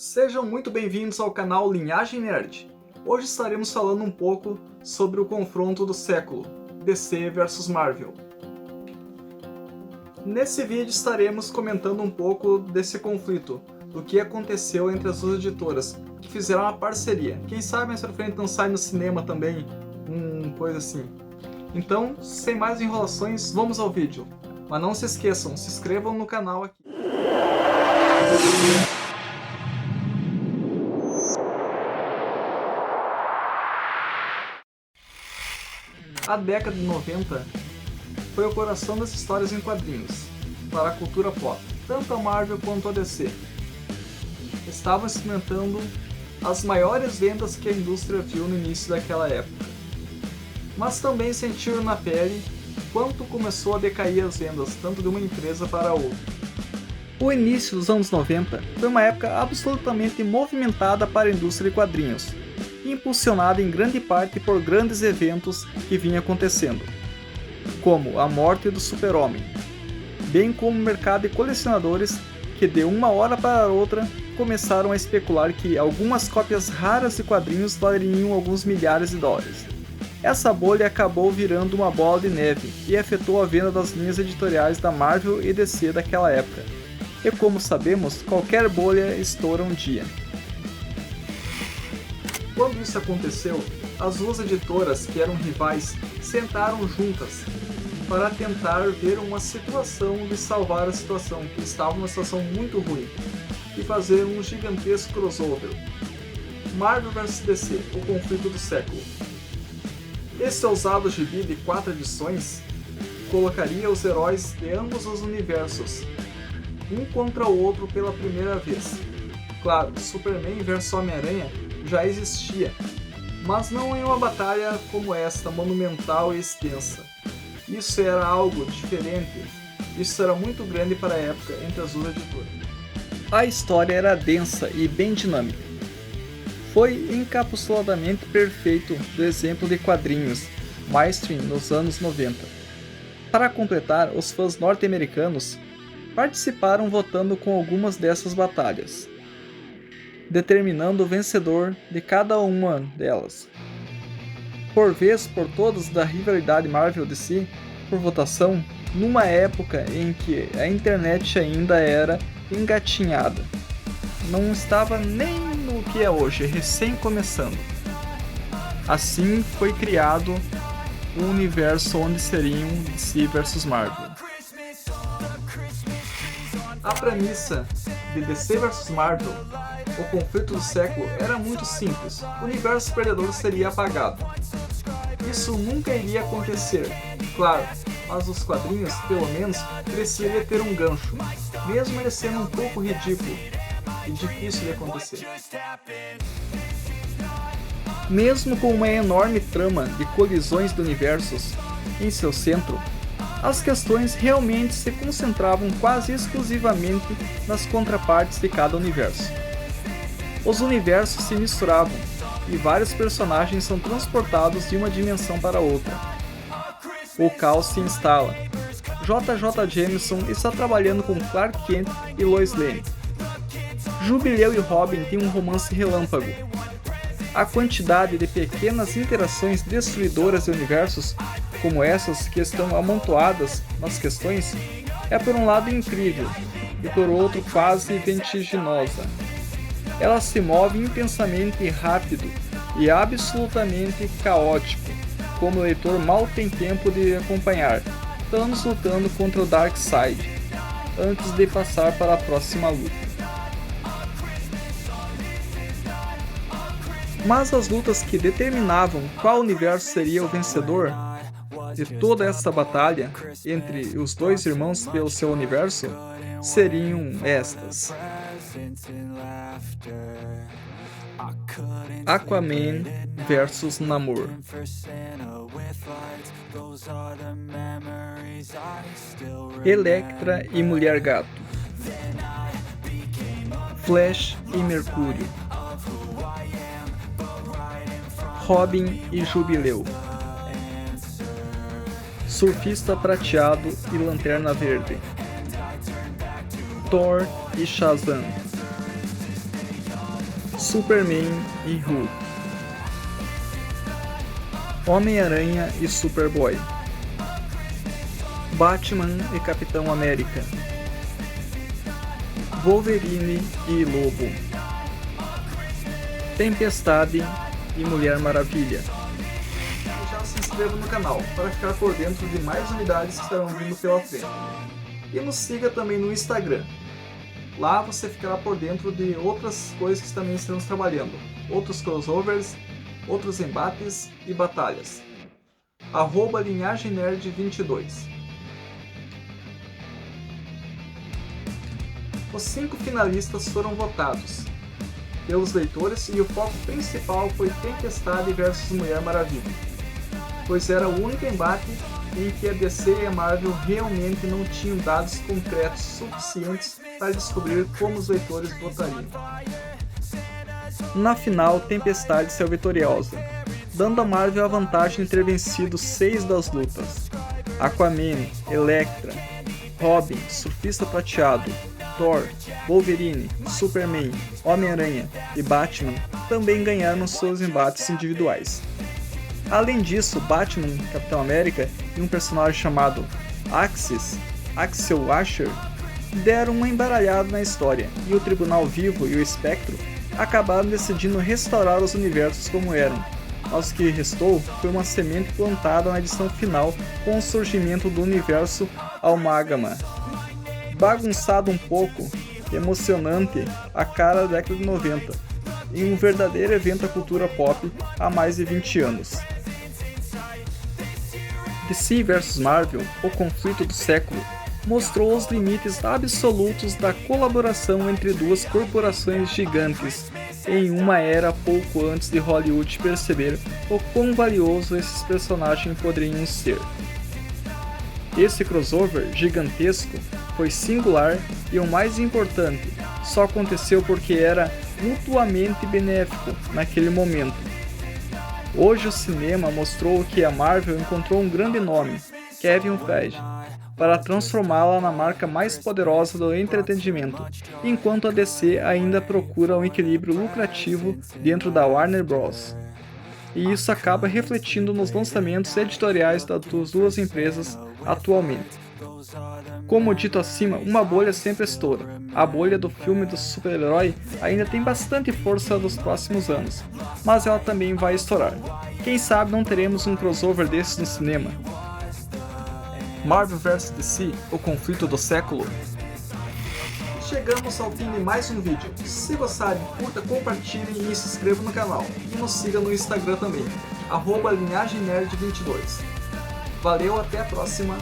Sejam muito bem-vindos ao canal Linhagem Nerd. Hoje estaremos falando um pouco sobre o confronto do século, DC vs Marvel. Nesse vídeo estaremos comentando um pouco desse conflito, do que aconteceu entre as duas editoras, que fizeram uma parceria. Quem sabe mais pra frente não sai no cinema também, coisa assim. Então, sem mais enrolações, vamos ao vídeo. Mas não se esqueçam, se inscrevam no canal aqui. A década de 90 foi o coração das histórias em quadrinhos para a cultura pop, tanto a Marvel quanto a DC. Estavam experimentando as maiores vendas que a indústria viu no início daquela época. Mas também sentiram na pele quanto começou a decair as vendas, tanto de uma empresa para outra. O início dos anos 90 foi uma época absolutamente movimentada para a indústria de quadrinhos, impulsionada em grande parte por grandes eventos que vinham acontecendo, como a morte do Super-Homem, bem como o mercado de colecionadores que de uma hora para outra começaram a especular que algumas cópias raras de quadrinhos valeriam alguns milhares de dólares. Essa bolha acabou virando uma bola de neve e afetou a venda das linhas editoriais da Marvel e DC daquela época. E como sabemos, qualquer bolha estoura um dia. Quando isso aconteceu, as duas editoras, que eram rivais, sentaram juntas para tentar ver uma situação de salvar a situação, que estava numa situação muito ruim, e fazer um gigantesco crossover. Marvel vs DC, o conflito do século. Esse ousado gibi de 4 edições colocaria os heróis de ambos os universos, um contra o outro pela primeira vez. Claro, Superman vs Homem-Aranha já existia, mas não em uma batalha como esta, monumental e extensa. Isso era algo diferente, isso era muito grande para a época entre as duas editoras. A história era densa e bem dinâmica. Foi encapsuladamente perfeito do exemplo de quadrinhos mainstream nos anos 90. Para completar, os fãs norte-americanos participaram votando com algumas dessas batalhas, determinando o vencedor de cada uma delas. Por vez por todas da rivalidade Marvel-DC por votação, numa época em que a internet ainda era engatinhada. Não estava nem no que é hoje, recém começando. Assim foi criado o universo onde seriam DC vs Marvel. A premissa de DC vs Marvel, o conflito do século, era muito simples. O universo perdedor seria apagado. Isso nunca iria acontecer, claro, mas os quadrinhos, pelo menos, precisaria ter um gancho, mesmo ele sendo um pouco ridículo e difícil de acontecer. Mesmo com uma enorme trama de colisões de universos em seu centro, as questões realmente se concentravam quase exclusivamente nas contrapartes de cada universo. Os universos se misturavam e vários personagens são transportados de uma dimensão para outra. O caos se instala. J.J. Jameson está trabalhando com Clark Kent e Lois Lane. Jubileu e Robin têm um romance relâmpago. A quantidade de pequenas interações destruidoras de universos, como essas que estão amontoadas nas questões, é por um lado incrível e por outro quase vertiginosa. Ela se move intensamente rápido e absolutamente caótico, como o leitor mal tem tempo de acompanhar Thanos lutando contra o Darkseid, antes de passar para a próxima luta. Mas as lutas que determinavam qual universo seria o vencedor de toda essa batalha entre os dois irmãos pelo seu universo seriam estas: Aquaman vs Namor, Elektra e Mulher Gato, Flash e Mercúrio, Robin e Jubileu, Surfista Prateado e Lanterna Verde, Thor e Shazam, Superman e Hulk, Homem-Aranha e Superboy, Batman e Capitão América, Wolverine e Lobo, Tempestade e Mulher Maravilha. E já se inscreva no canal para ficar por dentro de mais unidades que estarão vindo pela frente. E nos siga também no Instagram. Lá você ficará por dentro de outras coisas que também estamos trabalhando, outros crossovers, outros embates e batalhas. @linhagemnerd22. Os 5 finalistas foram votados pelos leitores e o foco principal foi Tempestade versus Mulher Maravilha, pois era o único embate em que a DC e a Marvel realmente não tinham dados concretos suficientes para descobrir como os leitores votariam. Na final, Tempestade saiu vitoriosa, dando a Marvel a vantagem de ter vencido 6 das lutas. Aquaman, Elektra, Robin, Surfista Prateado, Thor, Wolverine, Superman, Homem-Aranha e Batman também ganharam seus embates individuais. Além disso, Batman, Capitão América e um personagem chamado Axel Asher deram uma embaralhada na história, e o Tribunal Vivo e o Espectro acabaram decidindo restaurar os universos como eram, mas o que restou foi uma semente plantada na edição final com o surgimento do universo Amalgama. Bagunçado um pouco, emocionante a cara da década de 90, em um verdadeiro evento da cultura pop há mais de 20 anos. DC vs Marvel, o conflito do século, mostrou os limites absolutos da colaboração entre duas corporações gigantes em uma era pouco antes de Hollywood perceber o quão valioso esses personagens poderiam ser. Esse crossover gigantesco foi singular e, o mais importante, só aconteceu porque era mutuamente benéfico naquele momento. Hoje o cinema mostrou que a Marvel encontrou um grande nome, Kevin Feige, para transformá-la na marca mais poderosa do entretenimento, enquanto a DC ainda procura um equilíbrio lucrativo dentro da Warner Bros. E isso acaba refletindo nos lançamentos editoriais das duas empresas atualmente. Como dito acima, uma bolha sempre estoura. A bolha do filme do super-herói ainda tem bastante força nos próximos anos, mas ela também vai estourar. Quem sabe não teremos um crossover desses no cinema? Marvel vs DC, o conflito do século? Chegamos ao fim de mais um vídeo. Se gostarem, curta, compartilhem e se inscrevam no canal. E nos siga no Instagram também, @linhagemnerd22. Valeu, até a próxima!